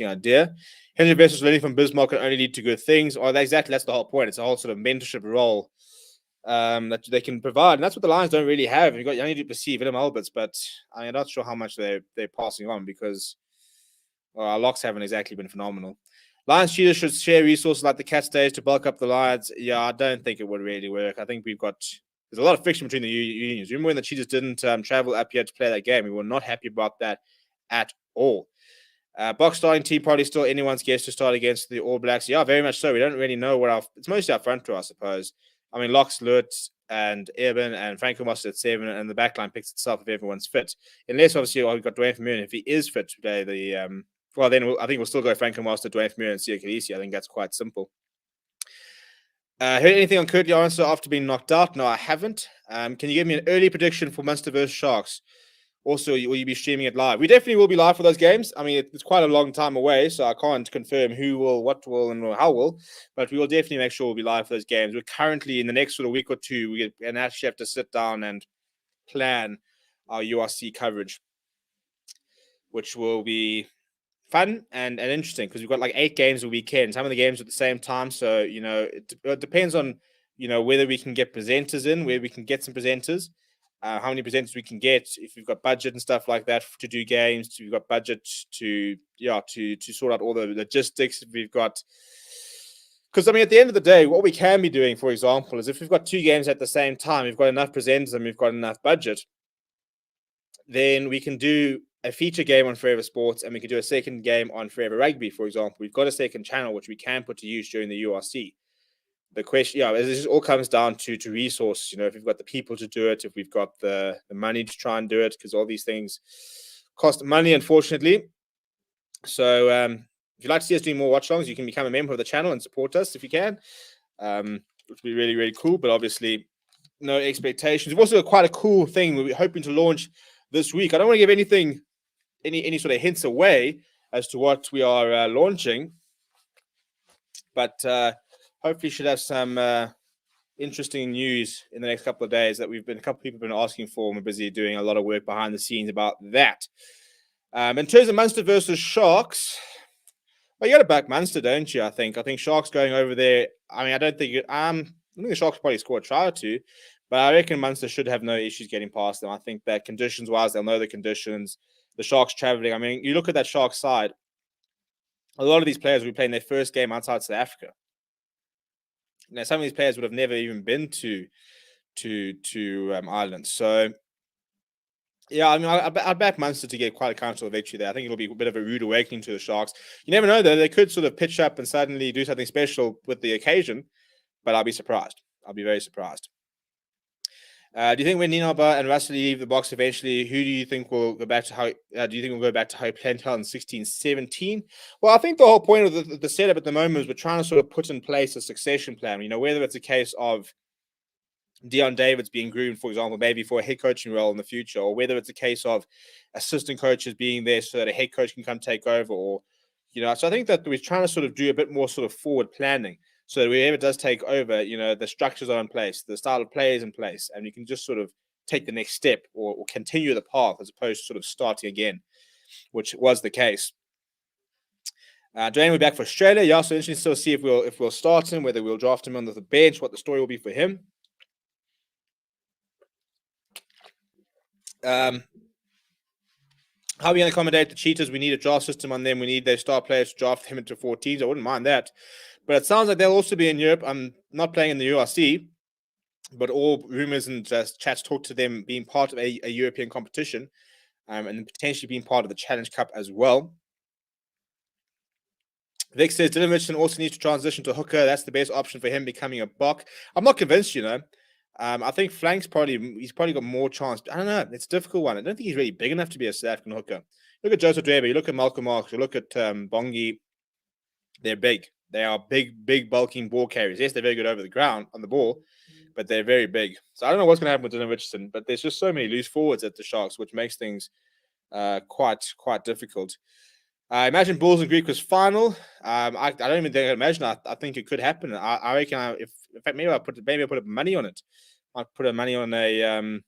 idea. Henry Vessels learning from Bismarck can only lead to good things. That's the whole point. It's a whole sort of mentorship role that they can provide, and that's what the Lions don't really have. You've got Yanni du Plessis, Willem Alberts, but I'm not sure how much they're passing on because our locks haven't exactly been phenomenal. Lions Cheetahs should share resources like the Cat Stage to bulk up the Lions. Yeah, I don't think it would really work. I think there's a lot of friction between the unions. Remember when the Cheetahs didn't travel up here to play that game? We were not happy about that at all. Box starting team probably still anyone's guess to start against the All Blacks. Yeah, very much so. We don't really know it's mostly our front row, I suppose. I mean, Locks, Lutz, and Eben and Franco Moss at 7, and the backline picks itself if everyone's fit. Unless, obviously, we've got Dwayne Vermeulen. If he is fit today, then I think we'll still go Franco Moss, Dwayne Vermeulen, and Sia Khaleesi. I think that's quite simple. Heard anything on Kurt Janssen after being knocked out? No, I haven't. Can you give me an early prediction for Munster versus Sharks? Also, will you be streaming it live? We definitely will be live for those games. I mean, it's quite a long time away, so I can't confirm who will, what will, and how will. But we will definitely make sure we'll be live for those games. We're currently, in the next sort of week or two, we actually have to sit down and plan our URC coverage, which will be fun and interesting because we've got like 8 games a weekend. Some of the games at the same time. So, it depends on, whether we can get presenters in, where we can get some presenters. How many presenters we can get, if we've got budget and stuff like that to do games, we've got budget to sort out all the logistics. We've got, because I mean, at the end of the day, what we can be doing, for example, is if we've got 2 games at the same time, we've got enough presenters and we've got enough budget, then we can do a feature game on Forever Sports and we can do a second game on Forever Rugby, for example. We've got a second channel which we can put to use during the URC. The question, this all comes down to resource. If we've got the people to do it, if we've got the money to try and do it, because all these things cost money, unfortunately. So if you'd like to see us doing more watch-alongs, you can become a member of the channel and support us if you can, which would be really, really cool. But obviously, no expectations. We've also got quite a cool thing we're hoping to launch this week. I don't want to give any sort of hints away as to what we are launching, but hopefully should have some interesting news in the next couple of days that a couple of people have been asking for, and we're busy doing a lot of work behind the scenes about that. In terms of Munster versus Sharks, Well, you got to back Munster, don't you? I think Sharks going over there. I mean, I don't think the Sharks probably score a try or two, but I reckon Munster should have no issues getting past them. I think that conditions-wise, they'll know the conditions. The Sharks traveling. I mean, you look at that Sharks side. A lot of these players will be playing their first game outside South Africa. Now, some of these players would have never even been to Ireland. So, yeah, I mean, I back Munster to get quite a comfortable victory there. I think it'll be a bit of a rude awakening to the Sharks. You never know, though. They could sort of pitch up and suddenly do something special with the occasion, but I'll be surprised. I'll be very surprised. Do you think when Ninaba and Russell leave the box eventually, who do you think will go back to how? Do you think we'll go back to how he played in 16-17? Well, I think the whole point of the setup at the moment is we're trying to sort of put in place a succession plan. You know, whether it's a case of Dion Davids being groomed, for example, maybe for a head coaching role in the future, or whether it's a case of assistant coaches being there so that a head coach can come take over, or so I think that we're trying to sort of do a bit more sort of forward planning. So that whoever does take over, the structures are in place, the style of play is in place, and you can just sort of take the next step or continue the path as opposed to sort of starting again, which was the case. Dwayne will be back for Australia. Yeah, so interesting to still see if we'll start him, whether we'll draft him onto the bench, what the story will be for him. How are we going to accommodate the cheaters? We need a draft system on them. We need their star players to draft them into 14s. I wouldn't mind that. But it sounds like they'll also be in Europe. I'm not playing in the URC, but all rumors and chats talk to them being part of a European competition and potentially being part of the Challenge Cup as well. Vic says Dylan Richardson also needs to transition to hooker. That's the best option for him becoming a BOK. I'm not convinced, I think flank's he's probably got more chance. I don't know. It's a difficult one. I don't think he's really big enough to be a South African hooker. Look at Joseph Dwebe. You look at Malcolm Marx. You look at Bongi. They're big. They are big, bulking ball carriers. Yes, they're very good over the ground on the ball, but they're very big. So I don't know what's going to happen with Dylan Richardson, but there's just so many loose forwards at the Sharks, which makes things quite difficult. Imagine Bulls and Greek was final. I don't even think I can imagine. I think it could happen. I reckon in fact maybe I'll put money on it. I'd put a money on a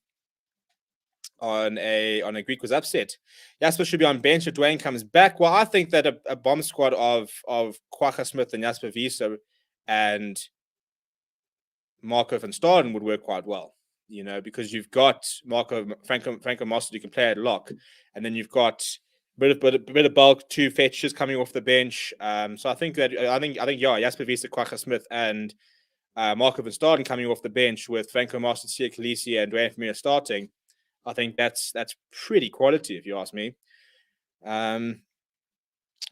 Greek was upset. Jasper should be on bench if Dwayne comes back. Well, I think that a bomb squad of Kwagga Smith and Jasper Wiese and Marco van Staden would work quite well. Because you've got Franco Master who can play at lock, and then you've got a bit of bulk, two fetchers coming off the bench. So I think Jasper Wiese, Kwagga Smith, and Marco van Staden coming off the bench with Franco Master, Sia Khaleesi, and Dwayne Vermeer starting. I think that's pretty quality, if you ask me.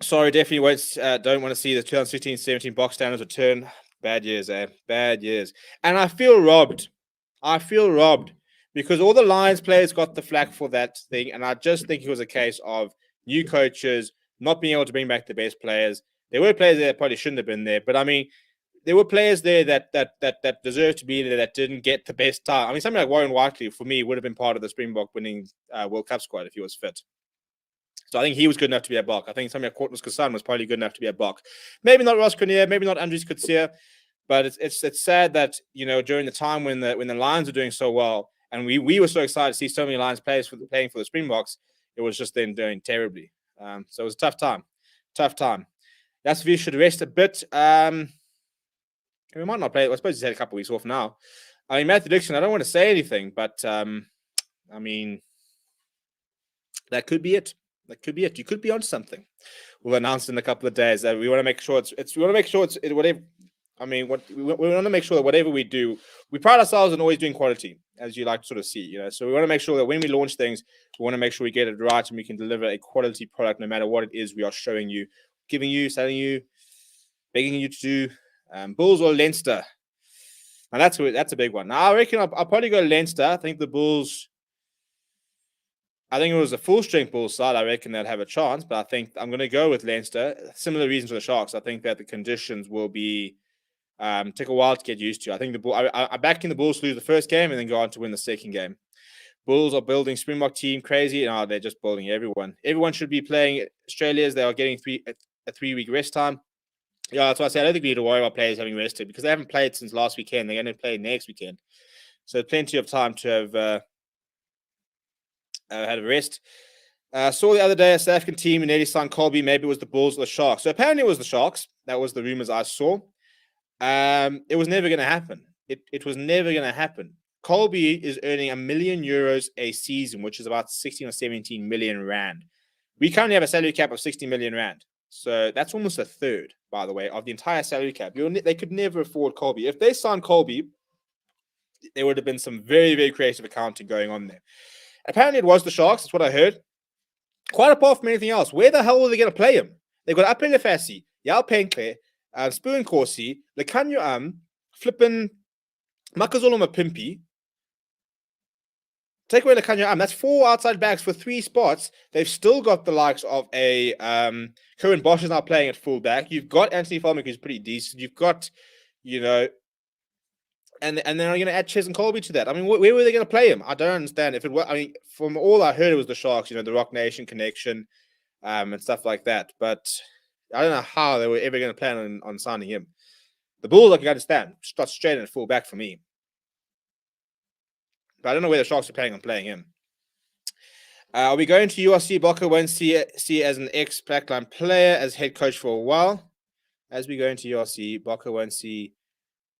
Sorry, definitely don't want to see the 2016-17 box standards return. Bad years, bad years. And I feel robbed. Because all the Lions players got the flack for that thing, and I just think it was a case of new coaches not being able to bring back the best players. There were players there that probably shouldn't have been there, but I mean, there were players there that deserved to be there that didn't get the best time. I mean, something like Warren Whiteley, for me, would have been part of the Springbok winning World Cup squad if he was fit. So I think he was good enough to be a BOK. I think something like Courtney Kassan was probably good enough to be a BOK. Maybe not Ross Cornier, maybe not Andries Coetzee, but it's sad that during the time when the Lions were doing so well, and we were so excited to see so many Lions players playing for the Springboks, it was just then doing terribly. So it was a tough time. That's we should rest a bit. We might not play. I suppose he's had a couple of weeks off now. I mean, Matthew Dixon, I don't want to say anything, but I mean, that could be it. You could be on something. We'll announce in a couple of days that we want to make sure it's whatever. I mean, we want to make sure that whatever we do, we pride ourselves on always doing quality, as you like to sort of see, So we want to make sure that when we launch things, we want to make sure we get it right and we can deliver a quality product no matter what it is we are showing you, giving you, selling you, begging you to do. Bulls or Leinster? Now that's a big one. Now I reckon I'll probably go Leinster. I think the Bulls. I think it was a full strength Bulls side. I reckon they'd have a chance, but I think I'm going to go with Leinster. Similar reasons for the Sharks. I think that the conditions will be take a while to get used to. I think the Bulls. I back in the Bulls to lose the first game and then go on to win the second game. Bulls are building Springbok team crazy. No, they're just building everyone. Everyone should be playing Australia's. They are getting a 3-week rest time. Yeah, that's why I say I don't think we need to worry about players having rested because they haven't played since last weekend. They're going to play next weekend. So plenty of time to have had a rest. Saw the other day a South African team nearly signed Colby. Maybe it was the Bulls or the Sharks. So apparently it was the Sharks. That was the rumors I saw. It was never going to happen. It was never going to happen. Colby is earning €1 million a season, which is about 16 or 17 million rand. We currently have a salary cap of 60 million rand. So that's almost a third, by the way, of the entire salary cap. They could never afford Colby. If they signed Colby, there would have been some very, very creative accounting going on there. Apparently it was the Sharks. That's what I heard. Quite apart from anything else, where the hell were they going to play him? They've got Apele Fassi, Yao Penkle, Spoon Corsi, Lekanyo flipping Makazolo Mapimpi. Take away Lekanyo that's 4 outside backs for 3 spots. They've still got the likes of a Currie Bosch is now playing at fullback. You've got Anthony Falmick, who's pretty decent. You've got, and then are you going to add Ches and Colby to that? I mean, where were they going to play him? I don't understand. If it was, I mean, from all I heard, it was the Sharks, the Rock Nation connection, and stuff like that. But I don't know how they were ever going to plan on signing him. The Bulls, I can understand, start straight in at full back for me. But I don't know where the Sharks are planning on playing him. Are we going to URC? BOK won't see as an ex-Blackline player as head coach for a while. As we go into URC, BOK won't see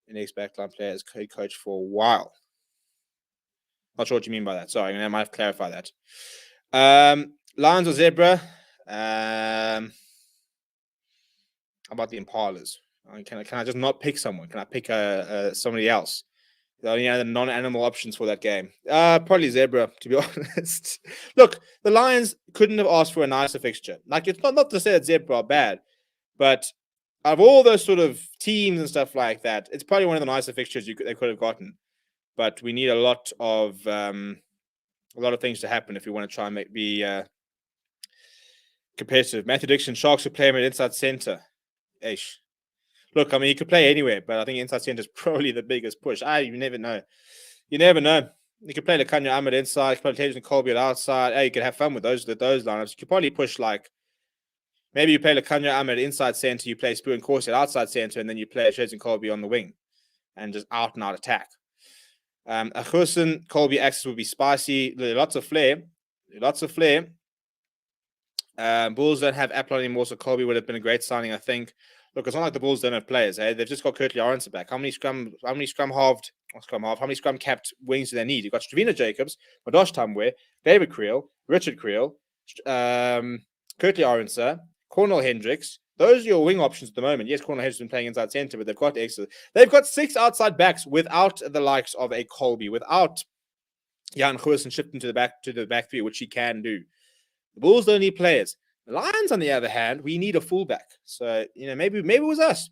an ex-Blackline player as head coach for a while. Not sure what you mean by that. Sorry, I might have to clarify that. Lions or Zebra? How about the Impalas? Can I just not pick someone? Can I pick somebody else? The only other non-animal options for that game. Probably Zebra, to be honest. Look, the Lions couldn't have asked for a nicer fixture. Like, it's not to say that Zebra are bad, but out of all those sort of teams and stuff like that, it's probably one of the nicer fixtures they could have gotten. But we need a lot of things to happen if we want to try and be competitive. Matthew Dixon, Sharks would play him at inside center. Eish. Look, I mean, he could play anywhere, but I think inside center is probably the biggest push. You never know. You never know. You could play Lekanyo Ahmed inside, you could play Taylor Colby at outside. Hey, you could have fun with those lineups. You could probably push maybe you play Lekanyo Ahmed inside center, you play Spoon Corsi at outside center, and then you play Taylor Colby on the wing and just out and out attack. Achusen, Colby access would be spicy. Lots of flair. Bulls don't have Apple anymore, so Colby would have been a great signing, I think. Look, it's not like the Bulls don't have players. They've just got Currie Arendse back. How many scrum capped wings do they need? You've got Stravina Jacobs, Madosh Tamwe, David Creel, Richard Creel, Currie Arendse, Cornel Hendricks. Those are your wing options at the moment. Yes, Cornel Hendricks has been playing inside center, but they've got extra. They've got 6 outside backs without the likes of a Colby, without Jan Goosen shifting to the back 3, which he can do. The Bulls don't need players. The Lions, on the other hand, we need a fullback. So, maybe it was us.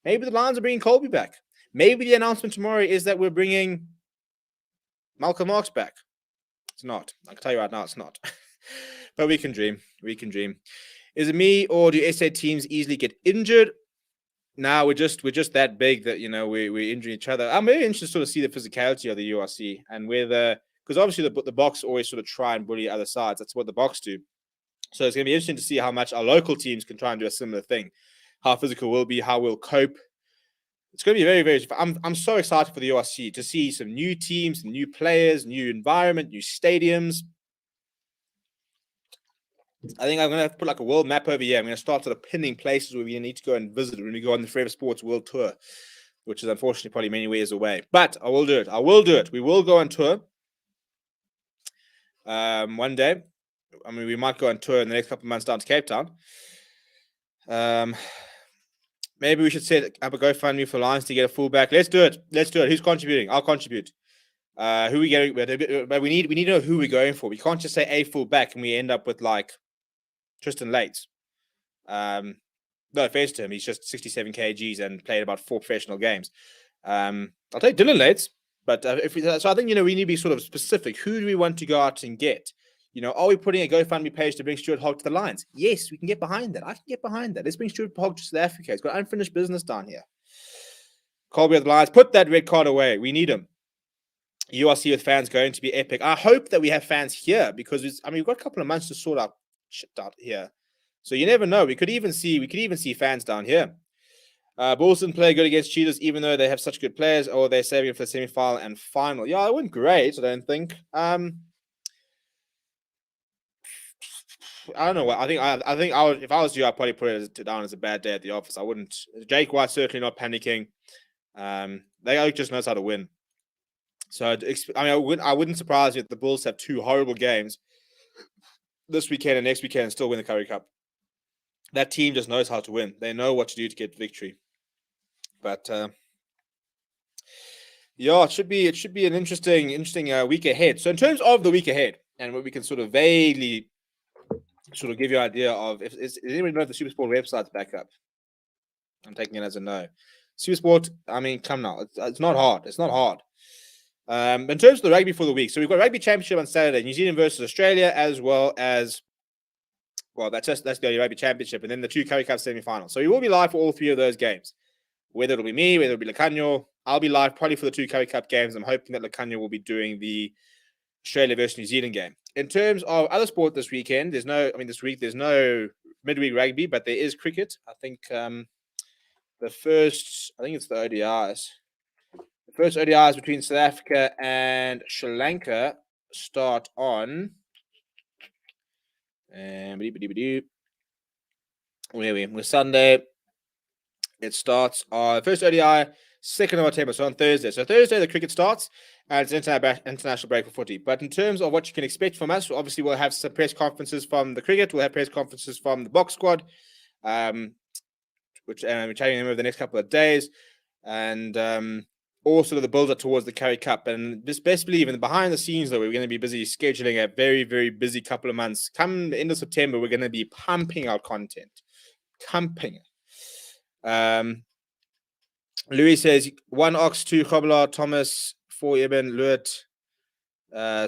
Maybe the Lions are bringing Colby back. Maybe the announcement tomorrow is that we're bringing Malcolm Marks back. It's not. I can tell you right now, it's not. But we can dream. Is it me, or do SA teams easily get injured? No, we're just that big that we injure each other. I'm very interested to sort of see the physicality of the URC and because obviously the Boks always sort of try and bully other sides. That's what the Boks do. So it's going to be interesting to see how much our local teams can try and do a similar thing. How physical we'll be, how we'll cope. It's going to be very, very. I'm so excited for the URC to see some new teams, new players, new environment, new stadiums. I think I'm going to have to put a world map over here. I'm going to start sort of pinning places where we need to go and visit when we go on the Forever Sports World Tour, which is unfortunately probably many years away. But I will do it. We will go on tour one day. I mean, we might go on tour in the next couple of months down to Cape Town. Maybe we should set up a GoFundMe for Lions to get a fullback. Let's do it. Who's contributing? I'll contribute. Who are we getting? But we need to know who we're going for. We can't just say a fullback and we end up with Tristan Lates. No offense to him, he's just 67 kgs and played about 4 professional games. I'll take Dylan Lates, but so I think we need to be sort of specific. Who do we want to go out and get? Are we putting a GoFundMe page to bring Stuart Hogg to the Lions? Yes, we can get behind that. I can get behind that. Let's bring Stuart Hogg to South Africa. He's got unfinished business down here. Colby at the Lions. Put that red card away. We need him. URC with fans going to be epic. I hope that we have fans here because we've got a couple of months to sort out shit out here. So you never know. We could even see fans down here. Bulls didn't play good against Cheetahs, even though they have such good players, or they're saving it for the semi-final and final. Yeah, it went great, I don't think. I don't know what I think. I think I would, if I was you, I'd probably put it down as a bad day at the office. I wouldn't. Jake White certainly not panicking. They just knows how to win. So I wouldn't surprise me if the Bulls have two horrible games this weekend and next weekend and still win the Currie Cup. That team just knows how to win. They know what to do to get victory. But yeah, it should be an interesting week ahead. So in terms of the week ahead, and what we can sort of vaguely sort of give you an idea of, does anybody know if the SuperSport website's back up? I'm taking it as a no. SuperSport, I mean, come now. It's not hard. It's not hard. In terms of the rugby for the week, so we've got Rugby Championship on Saturday, New Zealand versus Australia, as well as, well, that's the Rugby Championship, and then the two Currie Cup semi-finals. So we will be live for all three of those games. Whether it'll be me, whether it'll be Lecanyo, I'll be live probably for the two Currie Cup games. I'm hoping that Lecanyo will be doing the Australia versus New Zealand game. In terms of other sport this weekend, this week there's no midweek rugby, but there is cricket. I think it's the ODIs. The first ODIs between South Africa and Sri Lanka start on we're Sunday. It starts on first ODI, 2nd of October, so on Thursday. So Thursday the cricket starts, and it's international break for footy. But in terms of what you can expect from us, obviously we'll have some press conferences from the cricket. We'll have press conferences from the BOK squad, which we're chatting them over the next couple of days, and also the build up towards the Currie Cup. And just best believe in the behind the scenes, though, we're going to be busy scheduling a very, very busy couple of months. Come the end of September, we're going to be pumping out content. Louis says 1 Ox, 2 Koblar, Thomas, 4 Eben, Luet,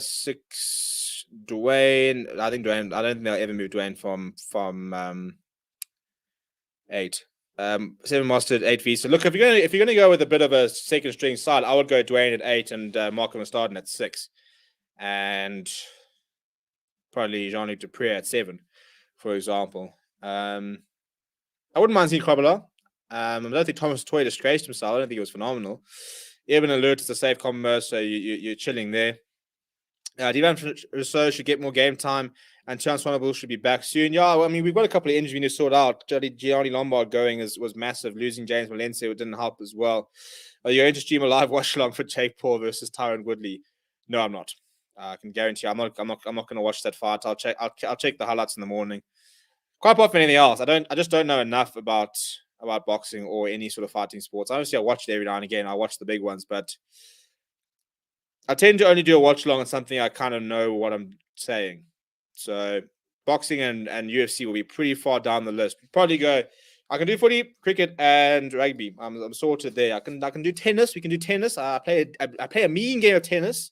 6 Dwayne. I don't think they'll ever move Dwayne from 8. 7 Mustard, 8 V. So look, if you're gonna go with a bit of a second string side, I would go Dwayne at 8 and Marco Mustardin at 6, and probably Jean-Luc Dupré at 7, for example. I wouldn't mind seeing Koblar. I don't think Thomas Toy disgraced himself. I don't think it was phenomenal. Eben Alert is a safe combo, so you're chilling there. Divan Rousseau should get more game time, and Chance Swanepoel should be back soon. Yeah, well, I mean, we've got a couple of injuries we need to sort out. Gianni Lombard going was massive. Losing James Valencia didn't help as well. Are you going to stream a live watch along for Jake Paul versus Tyron Woodley? No, I'm not. I can guarantee I'm not going to watch that fight. I'll check the highlights in the morning. Quite apart from anything else, I just don't know enough about boxing or any sort of fighting sports. Obviously, I watch it every now and again. I watch the big ones, but I tend to only do a watch along on something I kind of know what I'm saying. So boxing and UFC will be pretty far down the list. Probably go. I can do footy, cricket, and rugby. I'm sorted there. I can do tennis. We can do tennis. I play a mean game of tennis.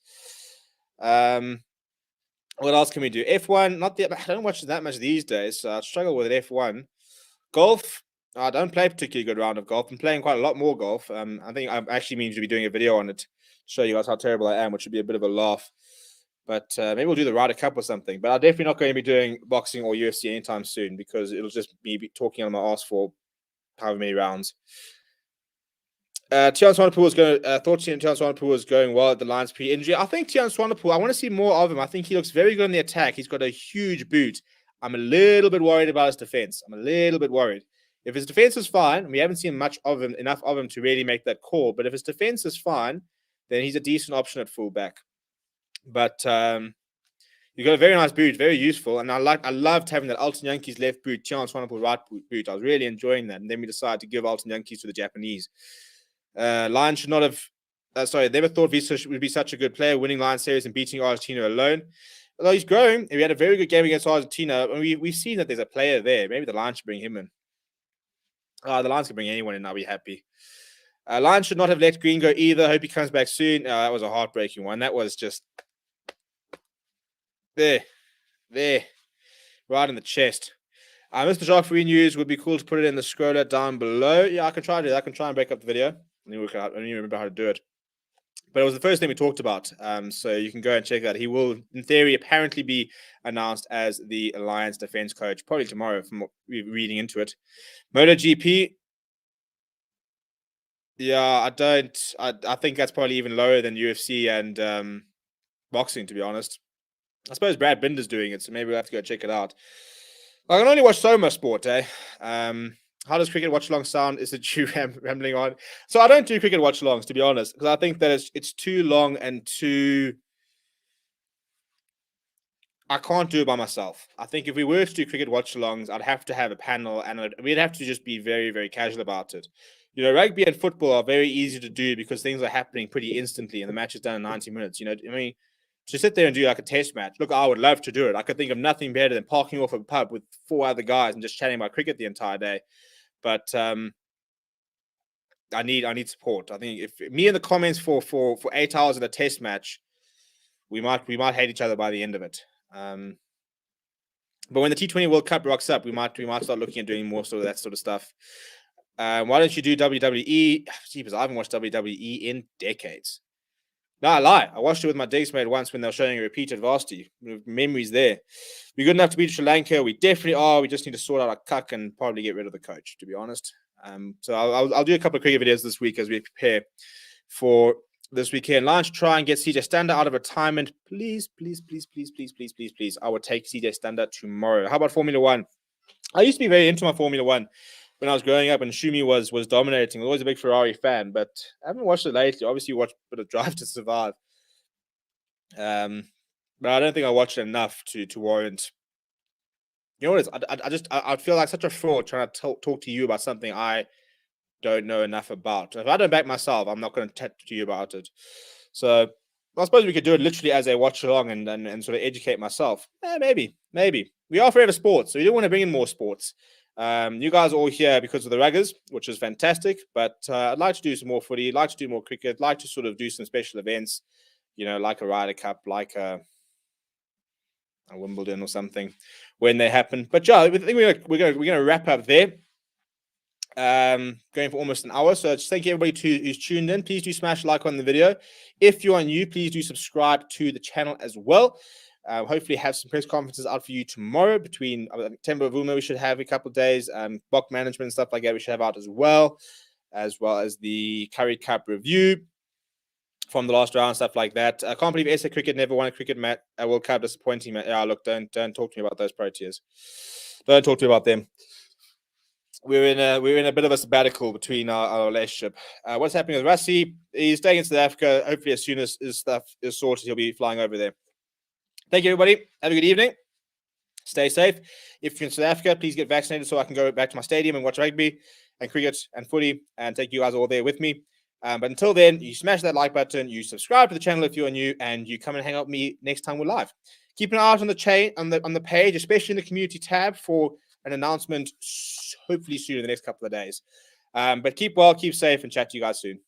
What else can we do? F1. I don't watch that much these days. So I struggle with F1. Golf. I don't play a particularly good round of golf. I'm playing quite a lot more golf. I think I actually mean to be doing a video on it to show you guys how terrible I am, which would be a bit of a laugh. But maybe we'll do the Ryder Cup or something. But I'm definitely not going to be doing boxing or UFC anytime soon, because it'll just be talking on my ass for however many rounds. Tian Swanepoel was going well at the Lions pre-injury. I think Tian Swanepoel, I want to see more of him. I think he looks very good on the attack. He's got a huge boot. I'm a little bit worried about his defense. I'm a little bit worried. If his defense is fine, we haven't seen enough of him to really make that call. But if his defense is fine, then he's a decent option at fullback. But you've got a very nice boot, very useful. And I loved having that Alton Yankees left boot, Tian Swanepoel right boot. I was really enjoying that. And then we decided to give Alton Yankees to the Japanese. Lions should not have. Never thought Visa would be such a good player, winning Lions series and beating Argentina alone. Although he's growing, we had a very good game against Argentina, and we've seen that there's a player there. Maybe the Lions should bring him in. The Lions can bring anyone in. I'll be happy. Lions should not have let Green go either. Hope he comes back soon. That was a heartbreaking one. That was just there, right in the chest. Mr. Shark Free News would be cool to put it in the scroller down below. Yeah, I can try to do that. I can try and break up the video. I don't even remember how to do it. But it was the first thing we talked about. So you can go and check that. He will, in theory, apparently be announced as the Lions defense coach, probably tomorrow from what we're reading into it. MotoGP. Yeah, I think that's probably even lower than UFC and boxing, to be honest. I suppose Brad Binder's doing it, so maybe we'll have to go check it out. I can only watch so much sport, eh? How does cricket watch along sound? Is it you rambling on? So I don't do cricket watch alongs, to be honest, because I think that it's too long and too. I can't do it by myself. I think if we were to do cricket watch alongs, I'd have to have a panel, and we'd have to just be very, very casual about it. You know, rugby and football are very easy to do because things are happening pretty instantly, and the match is done in 90 minutes. You know, I mean, to sit there and do like a test match, look, I would love to do it. I could think of nothing better than parking off a pub with 4 other guys and just chatting about cricket the entire day. But I need support. I think if me in the comments for 8 hours in a test match, we might hate each other by the end of it. But when the T20 World Cup rocks up, we might start looking at doing more sort of that sort of stuff. Why don't you do WWE? Jeepers, I haven't watched WWE in decades. No, I lie. I watched it with my digs mate once when they were showing a repeated varsity. Memories there. We're good enough to beat Sri Lanka. We definitely are. We just need to sort out our cuck and probably get rid of the coach, to be honest. So I'll do a couple of cricket videos this week as we prepare for this weekend. Launch, try and get CJ Stander out of retirement. Please. I would take CJ Stander tomorrow. How about Formula One? I used to be very into my Formula One when I was growing up, and Shumi was dominating. I was always a big Ferrari fan, but I haven't watched it lately. Obviously, watched a bit of Drive to Survive. But I don't think I watched it enough to warrant. You know what it is? I feel like such a fraud trying to talk to you about something I don't know enough about. If I don't back myself, I'm not going to talk to you about it. So I suppose we could do it literally as I watch along and sort of educate myself. Maybe. We are Forever Sports, so we do want to bring in more sports. You guys are all here because of the Ruggers, which is fantastic. But I'd like to do some more footy, like to do more cricket, like to sort of do some special events, you know, like a Ryder Cup, like a Wimbledon or something when they happen. But yeah, I think we're gonna wrap up there. Going for almost an hour. So just thank you everybody who's tuned in. Please do smash like on the video. If you are new, please do subscribe to the channel as well. Hopefully have some press conferences out for you tomorrow between Temba Vuma. We should have a couple of days. BOK management and stuff like that we should have out as well as the Currie Cup review from the last round, stuff like that. I can't believe SA Cricket never won a cricket match. World Cup, disappointing. Yeah, look, don't talk to me about those Proteas. Don't talk to me about them. We're in a bit of a sabbatical between our relationship. What's happening with Rassi? He's staying in South Africa. Hopefully, as soon as his stuff is sorted, he'll be flying over there. Thank you, everybody. Have a good evening. Stay safe. If you're in South Africa, please get vaccinated so I can go back to my stadium and watch rugby and cricket and footy and take you guys all there with me. But until then, you smash that like button, you subscribe to the channel if you're new, and you come and hang out with me next time we're live. Keep an eye out on the page, especially in the community tab, for an announcement hopefully soon in the next couple of days. But keep well, keep safe, and chat to you guys soon.